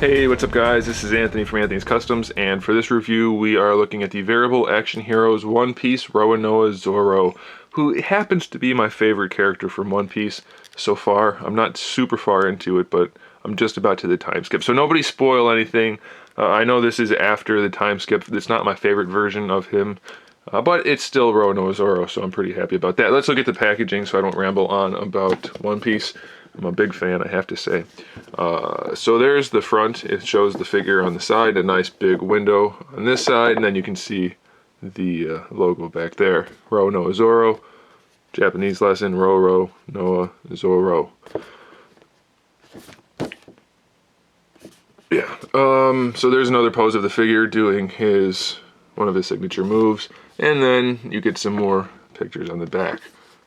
Hey, what's up guys? This is Anthony from Anthony's Customs, and for this review we are looking at the Variable Action Heroes One Piece RORONOA ZORO, who happens to be my favorite character from One Piece so far. I'm not super far into it, but I'm just about to the time skip, so nobody spoil anything. I know this is after the time skip. It's not my favorite version of him, but it's still RORONOA ZORO, so I'm pretty happy about that. Let's look at the packaging so I don't ramble on about One Piece. I'm a big fan, I have to say. So there's the front. It shows the figure on the side, a nice big window on this side, and then you can see the logo back there. RORONOA ZORO, Japanese lesson, RORONOA ZORO. Yeah, so there's another pose of the figure doing one of his signature moves, and then you get some more pictures on the back.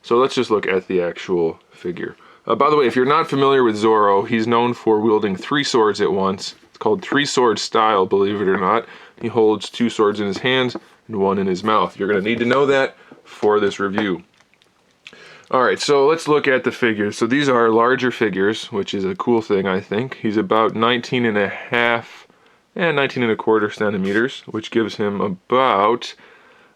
So let's just look at the actual figure. By the way, if you're not familiar with ZORO, he's known for wielding 3 swords at once. It's called 3-sword style, believe it or not. He holds 2 swords in his hands and 1 in his mouth. You're going to need to know that for this review. Alright, so let's look at the figures. So these are larger figures, which is a cool thing, I think. He's about 19 and 1/4 centimeters, which gives him about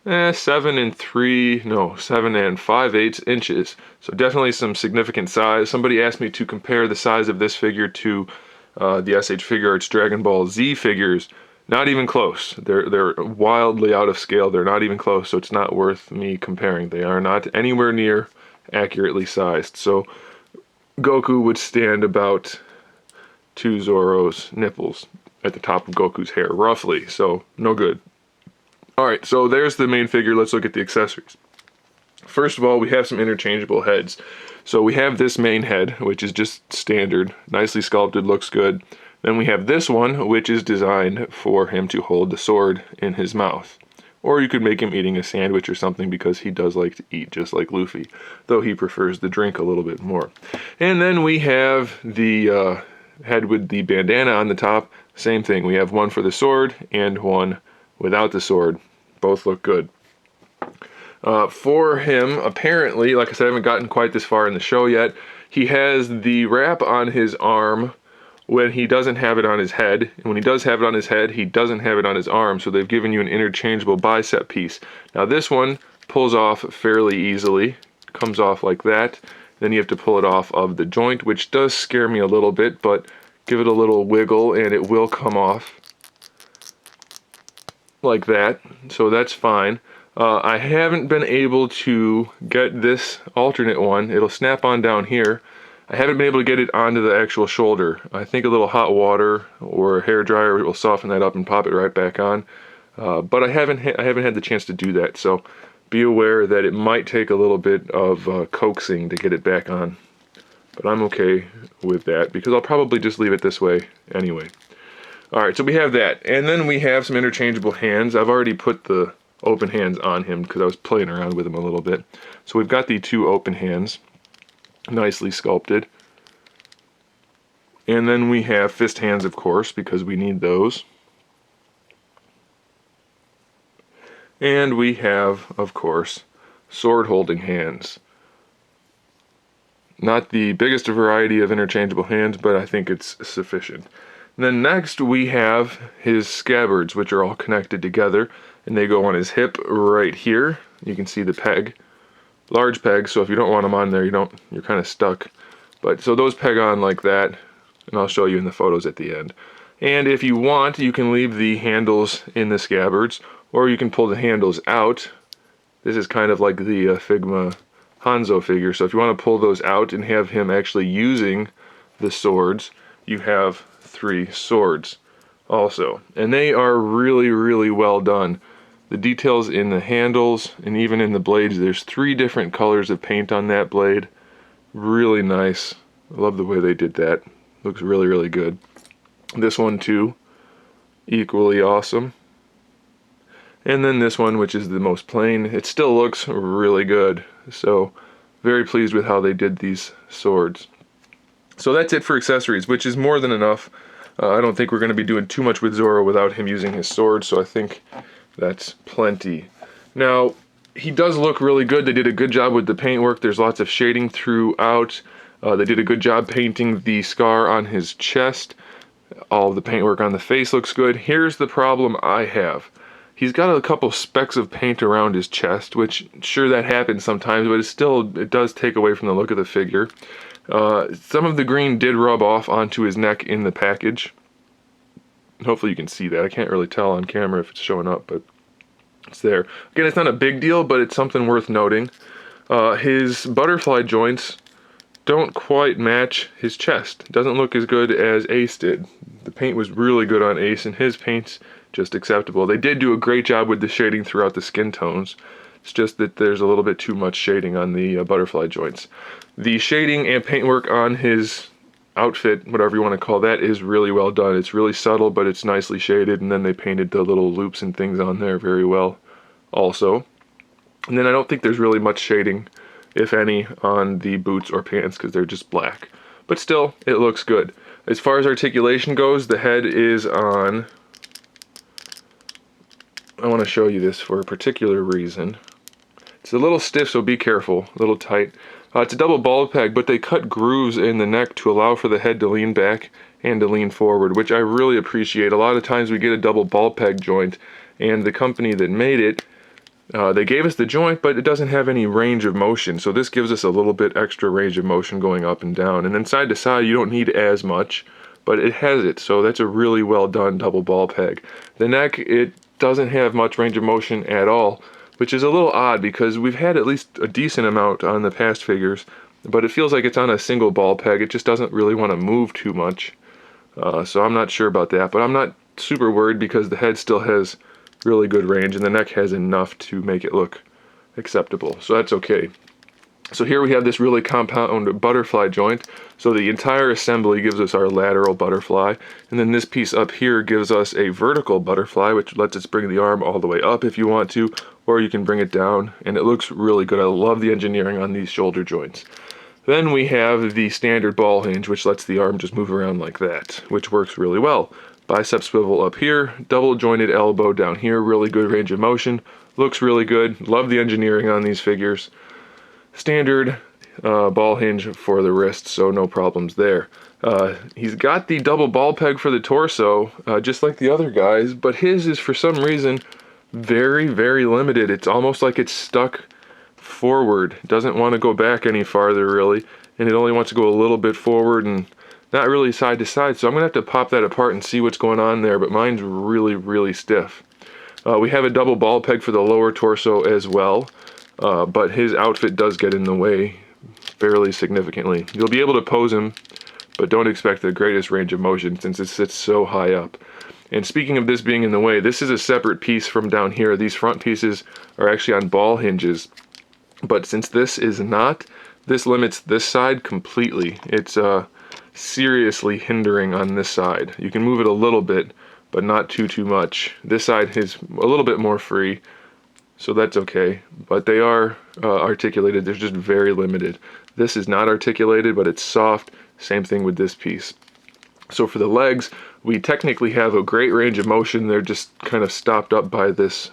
7 and 5/8 inches. So definitely some significant size. Somebody asked me to compare the size of this figure to the SH Figuarts Dragon Ball Z figures. Not even close. They're wildly out of scale. They're not even close, so it's not worth me comparing. They are not anywhere near accurately sized. So Goku would stand about 2 Zoro's nipples at the top of Goku's hair, roughly. So no good. Alright, so there's the main figure. Let's look at the accessories. First of all, we have some interchangeable heads. So we have this main head, which is just standard, nicely sculpted, looks good. Then we have this one, which is designed for him to hold the sword in his mouth. Or you could make him eating a sandwich or something, because he does like to eat, just like Luffy, though he prefers the drink a little bit more. And then we have the head with the bandana on the top. Same thing, we have one for the sword and one without the sword. Both look good. For him, apparently, like I said, I haven't gotten quite this far in the show yet, he has the wrap on his arm when he doesn't have it on his head, and when he does have it on his head, he doesn't have it on his arm, so they've given you an interchangeable bicep piece. Now this one pulls off fairly easily, comes off like that, then you have to pull it off of the joint, which does scare me a little bit, but give it a little wiggle and it will come off like that, so that's fine. I haven't been able to get this alternate one. It'll snap on down here. I haven't been able to get it onto the actual shoulder. I think a little hot water or a hair dryer will soften that up and pop it right back on. But I haven't had the chance to do that, so be aware that it might take a little bit of coaxing to get it back on. But I'm okay with that, because I'll probably just leave it this way anyway. Alright, so we have that, and then we have some interchangeable hands. I've already put the open hands on him because I was playing around with him a little bit. So we've got the 2 open hands, nicely sculpted. And then we have fist hands, of course, because we need those. And we have, of course, sword holding hands. Not the biggest variety of interchangeable hands, but I think it's sufficient. And then next we have his scabbards, which are all connected together, and they go on his hip right here. You can see the peg, large peg, so if you don't want them on there, you're kind of stuck. But so those peg on like that, and I'll show you in the photos at the end. And if you want, you can leave the handles in the scabbards, or you can pull the handles out. This is kind of like the Figma Hanzo figure, so if you want to pull those out and have him actually using the swords, you have 3 swords also, and they are really, really well done. The details in the handles and even in the blades, there's 3 different colors of paint on that blade. Really nice. I love the way they did that. Looks really, really good. This one too, equally awesome. And then this one, which is the most plain, it still looks really good. So very pleased with how they did these swords. So that's it for accessories, which is more than enough. I don't think we're going to be doing too much with ZORO without him using his sword, so I think that's plenty. Now, he does look really good. They did a good job with the paintwork. There's lots of shading throughout. They did a good job painting the scar on his chest. All of the paintwork on the face looks good. Here's the problem I have. He's got a couple specks of paint around his chest, which sure that happens sometimes, but it does take away from the look of the figure. Some of the green did rub off onto his neck in the package. Hopefully you can see that. I can't really tell on camera if it's showing up, but it's there. Again, it's not a big deal, but it's something worth noting. His butterfly joints don't quite match his chest. It doesn't look as good as Ace did. The paint was really good on Ace, and his paint's just acceptable. They did do a great job with the shading throughout the skin tones. It's just that there's a little bit too much shading on the butterfly joints. The shading and paintwork on his outfit, whatever you want to call that, is really well done. It's really subtle, but it's nicely shaded, and then they painted the little loops and things on there very well also. And then I don't think there's really much shading, if any, on the boots or pants because they're just black. But still, it looks good. As far as articulation goes, the head is on... I want to show you this for a particular reason. It's a little stiff, so be careful. A little tight. It's a double ball peg, but they cut grooves in the neck to allow for the head to lean back and to lean forward, which I really appreciate. A lot of times we get a double ball peg joint, and the company that made it, they gave us the joint, but it doesn't have any range of motion, so this gives us a little bit extra range of motion going up and down. And then side to side, you don't need as much, but it has it, so that's a really well done double ball peg. The neck, it doesn't have much range of motion at all, which is a little odd because we've had at least a decent amount on the past figures, but it feels like it's on a single ball peg. It just doesn't really want to move too much, so I'm not sure about that, but I'm not super worried because the head still has really good range and the neck has enough to make it look acceptable, so that's okay. So here we have this really compound butterfly joint. So the entire assembly gives us our lateral butterfly, and then this piece up here gives us a vertical butterfly, which lets us bring the arm all the way up if you want to, or you can bring it down, and it looks really good. I love the engineering on these shoulder joints. Then we have the standard ball hinge, which lets the arm just move around like that, which works really well. Bicep swivel up here, double jointed elbow down here, really good range of motion, looks really good. Love the engineering on these figures. Standard ball hinge for the wrist, so no problems there. He's got the double ball peg for the torso, just like the other guys, but his is for some reason very, very limited. It's almost like it's stuck forward. It doesn't want to go back any farther really, and it only wants to go a little bit forward and not really side to side, so I'm going to have to pop that apart and see what's going on there, but mine's really, really stiff. We have a double ball peg for the lower torso as well. But his outfit does get in the way fairly significantly. You'll be able to pose him, but don't expect the greatest range of motion since it sits so high up. And speaking of this being in the way, this is a separate piece from down here. These front pieces are actually on ball hinges, but since this is not, this limits this side completely. It's seriously hindering on this side. You can move it a little bit, but not too much. This side is a little bit more free, so that's okay, but they are articulated. They're just very limited. This is not articulated, but it's soft. Same thing with this piece. So for the legs, we technically have a great range of motion. They're just kind of stopped up by this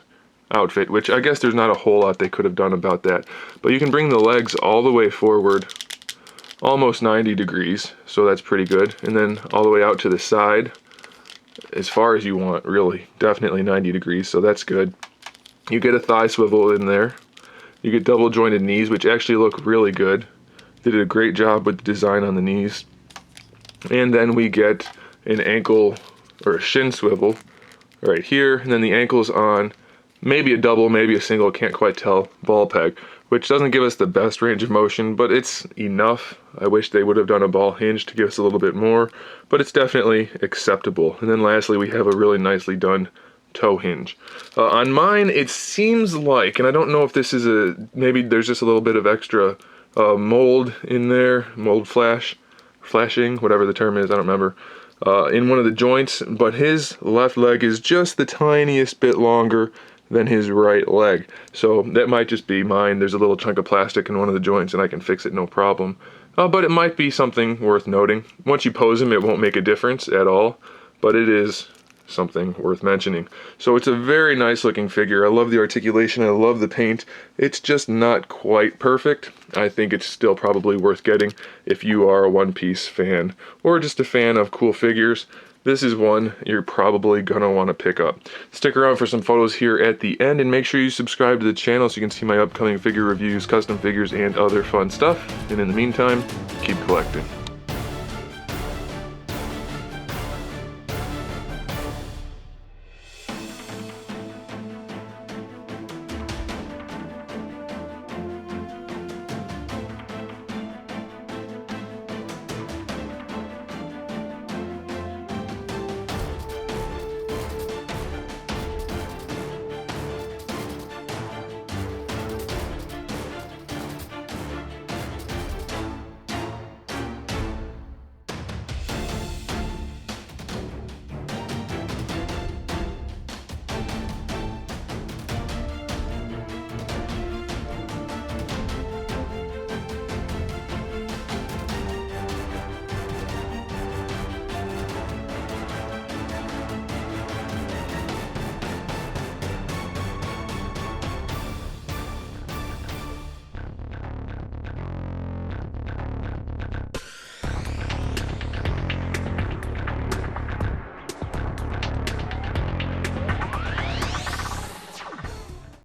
outfit, which I guess there's not a whole lot they could have done about that. But you can bring the legs all the way forward, almost 90 degrees, so that's pretty good. And then all the way out to the side, as far as you want, really. Definitely 90 degrees, so that's good. You get a thigh swivel in there. You get double jointed knees, which actually look really good. They did a great job with the design on the knees. And then we get an ankle or a shin swivel right here, and then the ankle's on maybe a double, maybe a single, can't quite tell, ball peg, which doesn't give us the best range of motion, but it's enough. I wish they would have done a ball hinge to give us a little bit more, but it's definitely acceptable. And then lastly, we have a really nicely done toe hinge. On mine, it seems like, and I don't know if this is maybe there's just a little bit of extra mold in there, mold flashing, whatever the term is, I don't remember, in one of the joints, but his left leg is just the tiniest bit longer than his right leg. So that might just be mine. There's a little chunk of plastic in one of the joints and I can fix it no problem. But it might be something worth noting. Once you pose him, it won't make a difference at all, but it is something worth mentioning. So it's a very nice looking figure. I love the articulation, I love the paint. It's just not quite perfect. I think it's still probably worth getting if you are a One Piece fan or just a fan of cool figures. this is one you're probably gonna want to pick up. Stick around for some photos here at the end, and make sure you subscribe to the channel so you can see my upcoming figure reviews, custom figures, and other fun stuff. And in the meantime, keep collecting.